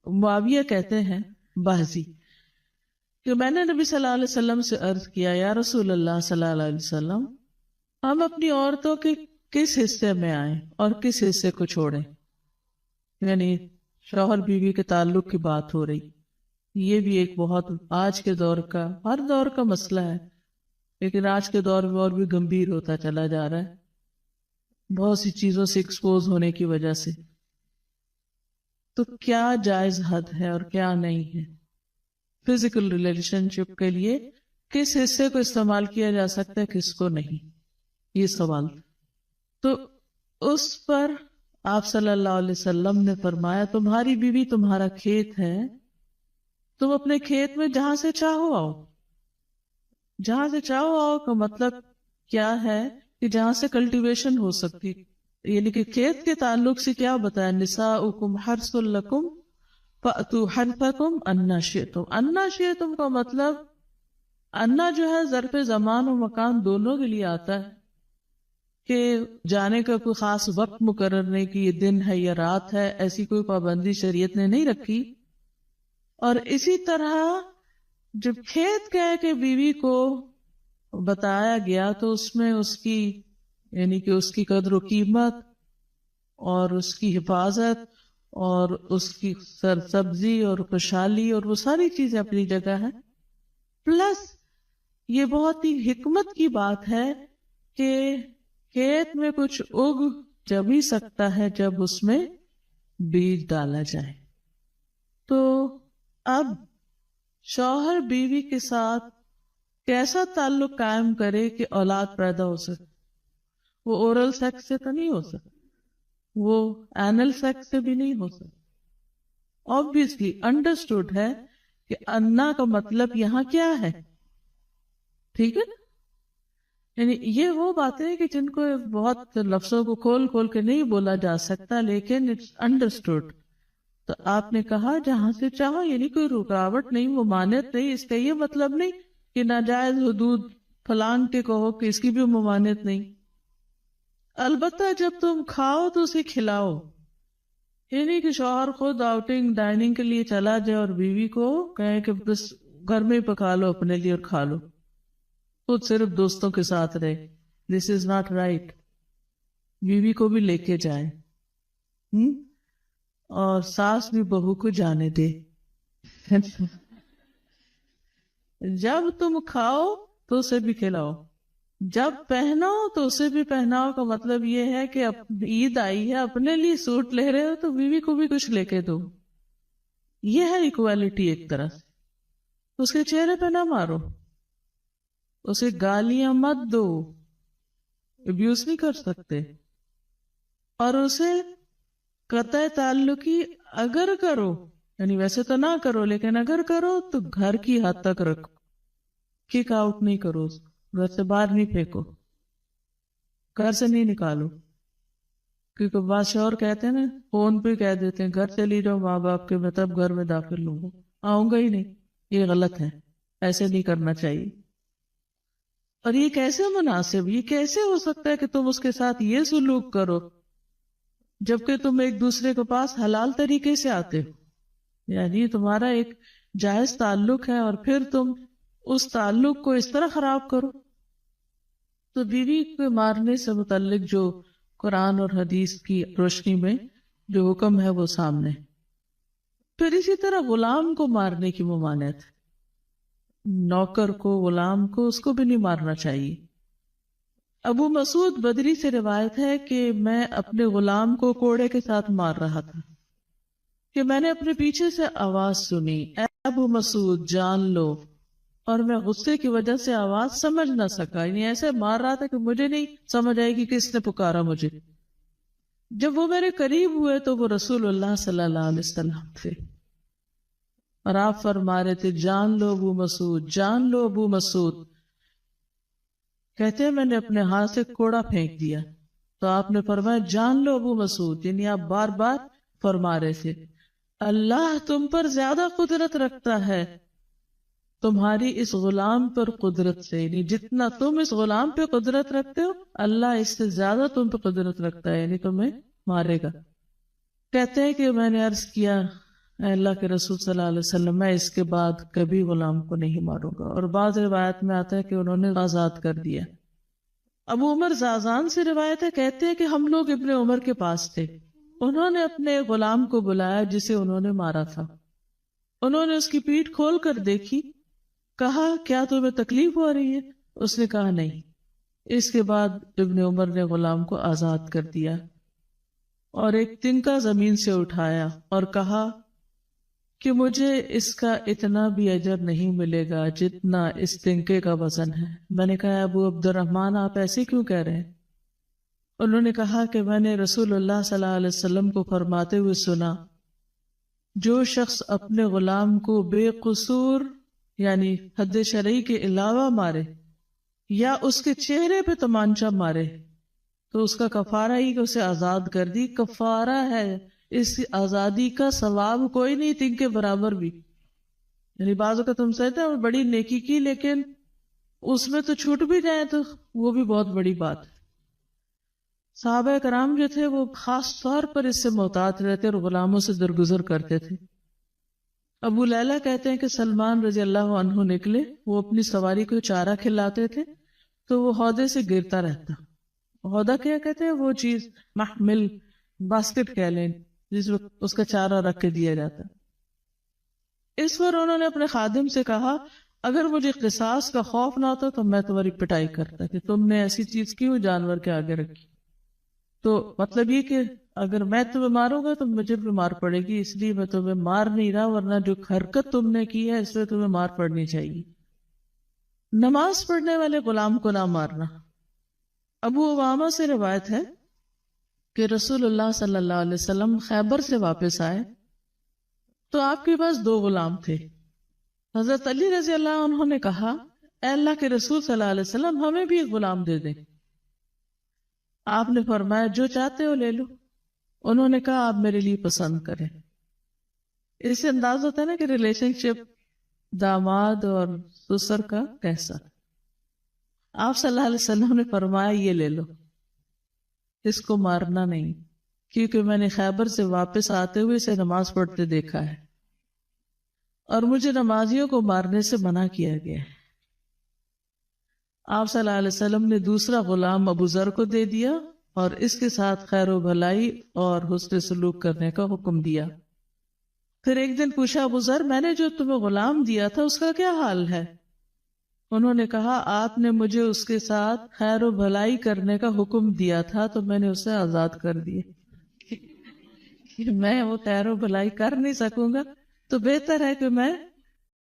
معاویہ کہتے ہیں بازی کہ میں نے نبی صلی اللہ علیہ وسلم سے عرض کیا یا رسول اللہ صلی اللہ علیہ وسلم ہم اپنی عورتوں کے کس حصے میں آئیں اور کس حصے کو چھوڑیں. یعنی شوہر بیوی کے تعلق کی بات ہو رہی. یہ بھی ایک بہت آج کے دور کا ہر دور کا مسئلہ ہے، لیکن آج کے دور میں اور بھی گمبھیر ہوتا چلا جا رہا ہے بہت سی چیزوں سے ایکسپوز ہونے کی وجہ سے. تو کیا جائز حد ہے اور کیا نہیں ہے؟ فزیکل ریلیشن شپ کے لیے کس حصے کو استعمال کیا جا سکتا ہے کس کو نہیں، یہ سوال. تو اس پر آپ صلی اللہ علیہ وسلم نے فرمایا تمہاری بیوی تمہارا کھیت ہے، تم اپنے کھیت میں جہاں سے چاہو آؤ. جہاں سے چاہو آؤ کا مطلب کیا ہے کہ جہاں سے کلٹیویشن ہو سکتی، یعنی کہ کھیت کے تعلق سے کیا بتایا نساؤکم حرث لکم فأتوا حرثکم انا شئتم. انا شئتم کا مطلب انا جو ہے ظرف زمان و مکان دونوں کے لیے آتا ہے کہ جانے کا کوئی خاص وقت مقرر نہیں کہ یہ دن ہے یا رات ہے، ایسی کوئی پابندی شریعت نے نہیں رکھی. اور اسی طرح جب کھیت کہہ کے بیوی کو بتایا گیا تو اس میں اس کی یعنی کہ اس کی قدر و قیمت اور اس کی حفاظت اور اس کی سرسبزی اور خوشحالی اور وہ ساری چیزیں اپنی جگہ ہیں. پلس یہ بہت ہی حکمت کی بات ہے کہ کھیت میں کچھ اگ جب ہی سکتا ہے جب اس میں بیج ڈالا جائے. تو اب شوہر بیوی کے ساتھ کیسا تعلق قائم کرے کہ اولاد پیدا ہو سکے؟ وہ اورل سیکس سے تو نہیں ہو سکتا، وہ اینل سیکس سے بھی نہیں ہو سکتا. obviously understood ہے کہ انا کا مطلب یہاں کیا ہے، ٹھیک ہے نا؟ یعنی یہ وہ باتیں کہ جن کو بہت لفظوں کو کھول کھول کے نہیں بولا جا سکتا، لیکن اٹس انڈرسٹوڈ. تو آپ نے کہا جہاں سے چاہو، یعنی کوئی رکاوٹ نہیں، ممانعت نہیں. اس کا یہ مطلب نہیں کہ ناجائز حدود فلان کے کہو کہ اس کی بھی ممانعت نہیں. البتہ جب تم کھاؤ تو اسے کھلاؤ، یعنی کہ شوہر خود آؤٹنگ ڈائننگ کے لیے چلا جائے اور بیوی کو کہے کہ بس گھر میں ہی پکا لو اپنے لیے اور کھا لو، خود صرف دوستوں کے ساتھ رہے. دس از ناٹ رائٹ. بیوی کو بھی لے کے جائے اور ساس بھی بہو کو جانے دے. جب تم کھاؤ تو اسے بھی کھلاؤ، جب پہناؤ تو اسے بھی پہناؤ کا مطلب یہ ہے کہ اب عید آئی ہے اپنے لیے سوٹ لے رہے ہو تو بیوی کو بھی کچھ لے کے دو. یہ ہے ایکوالٹی ایک طرح سے. اس کے چہرے پہ نہ مارو، اسے گالیاں مت دو، ابیوز نہیں کر سکتے. اور اسے قطع تعلقی اگر کرو، یعنی ویسے تو نہ کرو لیکن اگر کرو تو گھر کی حد تک رکھو، کک آؤٹ نہیں کرو، گھر سے باہر نہیں پھینکو، گھر سے نہیں نکالو. کیونکہ بعض شوہر کہتے ہیں نا، فون پہ کہہ دیتے ہیں گھر چلی جاؤ ماں باپ کے، میں تب گھر میں داخل ہوں گا، آؤں گا ہی نہیں. یہ غلط ہے، ایسے نہیں کرنا چاہیے. اور یہ کیسے مناسب، یہ کیسے ہو سکتا ہے کہ تم اس کے ساتھ یہ سلوک کرو جبکہ تم ایک دوسرے کے پاس حلال طریقے سے آتے ہو؟ یعنی تمہارا ایک جائز تعلق ہے اور پھر تم اس تعلق کو اس طرح خراب کرو. تو بیوی کو مارنے سے متعلق جو قرآن اور حدیث کی روشنی میں جو حکم ہے وہ سامنے. پھر اسی طرح غلام کو مارنے کی ممانعت، نوکر کو، غلام کو، اس کو بھی نہیں مارنا چاہیے. ابو مسعود بدری سے روایت ہے کہ میں اپنے غلام کو کوڑے کے ساتھ مار رہا تھا کہ میں نے اپنے پیچھے سے آواز سنی، اے ابو مسعود جان لو، اور میں غصے کی وجہ سے آواز سمجھ نہ سکا. یعنی ایسے مار رہا تھا کہ مجھے نہیں سمجھ آئے گی کس نے پکارا مجھے. جب وہ میرے قریب ہوئے تو وہ رسول اللہ صلی اللہ علیہ وسلم تھے اور آپ فرما رہے تھے جان لو ابو مسعود، جان لو ابو مسعود. کہتے ہیں میں نے اپنے ہاتھ سے کوڑا پھینک دیا تو آپ نے فرمایا جان لو ابو مسعود. یعنی آپ بار بار فرما رہے تھے اللہ تم پر زیادہ قدرت رکھتا ہے تمہاری اس غلام پر قدرت سے. یعنی جتنا تم اس غلام پہ قدرت رکھتے ہو اللہ اس سے زیادہ تم پہ قدرت رکھتا ہے، یعنی تمہیں مارے گا. کہتے ہیں کہ میں نے عرض کیا اے اللہ کے رسول صلی اللہ علیہ وسلم میں اس کے بعد کبھی غلام کو نہیں ماروں گا. اور بعض روایت میں آتا ہے کہ انہوں نے آزاد کر دیا. ابو عمر زازان سے روایت ہے، کہتے ہیں کہ ہم لوگ ابن عمر کے پاس تھے. انہوں نے اپنے غلام کو بلایا جسے انہوں نے مارا تھا. انہوں نے اس کی پیٹھ کھول کر دیکھی، کہا کیا تمہیں تکلیف ہو رہی ہے؟ اس نے کہا نہیں. اس کے بعد ابن عمر نے غلام کو آزاد کر دیا اور ایک تنکا زمین سے اٹھایا اور کہا کہ مجھے اس کا اتنا بھی اجر نہیں ملے گا جتنا اس تنکے کا وزن ہے. میں نے کہا ابو عبد الرحمن آپ ایسے کیوں کہہ رہے ہیں؟ انہوں نے کہا کہ میں نے رسول اللہ صلی اللہ علیہ وسلم کو فرماتے ہوئے سنا، جو شخص اپنے غلام کو بے قصور یعنی حد شرعی کے علاوہ مارے یا اس کے چہرے پہ تمانچہ مارے تو اس کا کفارہ ہی کہ اسے آزاد کر دی. کفارہ ہے، اس آزادی کا ثواب کوئی نہیں تن کے برابر بھی. یعنی بعض اوقات تم سمجھتے ہیں بڑی نیکی کی لیکن اس میں تو چھوٹ بھی جائے تو وہ بھی بہت بڑی بات ہے. صحابہ کرام جو تھے وہ خاص طور پر اس سے محتاط رہتے اور غلاموں سے درگزر کرتے تھے. ابو لیلہ کہتے ہیں کہ سلمان رضی اللہ عنہ نکلے، وہ اپنی سواری کو چارہ کھلاتے تھے تو وہ ہودے سے گرتا رہتا. ہودہ کیا کہتے ہیں؟ وہ چیز محمل باسکٹ کہہ لیں جس میں اس کا چارہ رکھ کے دیا جاتا. اس پر انہوں نے اپنے خادم سے کہا اگر مجھے قصاص کا خوف نہ ہوتا تو میں تمہاری پٹائی کرتا کہ تم نے ایسی چیز کیوں جانور کے آگے رکھی. تو مطلب یہ کہ اگر میں تمہیں ماروں گا تو مجھے بھی مار پڑے گی، اس لیے میں تمہیں مار نہیں رہا، ورنہ جو حرکت تم نے کی ہے اس میں تمہیں مار پڑنی چاہیے. نماز پڑھنے والے غلام کو نہ مارنا. ابو امامہ سے روایت ہے کہ رسول اللہ صلی اللہ علیہ وسلم خیبر سے واپس آئے تو آپ کے پاس 2 غلام تھے. حضرت علی رضی اللہ عنہ نے کہا اے اللہ کے رسول صلی اللہ علیہ وسلم ہمیں بھی ایک غلام دے دیں. آپ نے فرمایا جو چاہتے ہو لے لو. انہوں نے کہا آپ میرے لیے پسند کریں. اس سے انداز ہوتا ہے نا کہ ریلیشن شپ داماد اور سسر کا کیسا. آپ صلی اللہ علیہ وسلم نے فرمایا یہ لے لو، اس کو مارنا نہیں، کیونکہ میں نے خیبر سے واپس آتے ہوئے اسے نماز پڑھتے دیکھا ہے اور مجھے نمازیوں کو مارنے سے منع کیا گیا ہے. آپ صلی اللہ علیہ وسلم نے دوسرا غلام ابو ذر کو دے دیا اور اس کے ساتھ خیر و بھلائی اور حسن سلوک کرنے کا حکم دیا. پھر ایک دن پوچھا ابو ذر میں نے جو تمہیں غلام دیا تھا اس کا کیا حال ہے؟ انہوں نے کہا آپ نے مجھے اس کے ساتھ خیر و بھلائی کرنے کا حکم دیا تھا تو میں نے اسے آزاد کر دیا. میں وہ خیر و بھلائی کر نہیں سکوں گا تو بہتر ہے کہ میں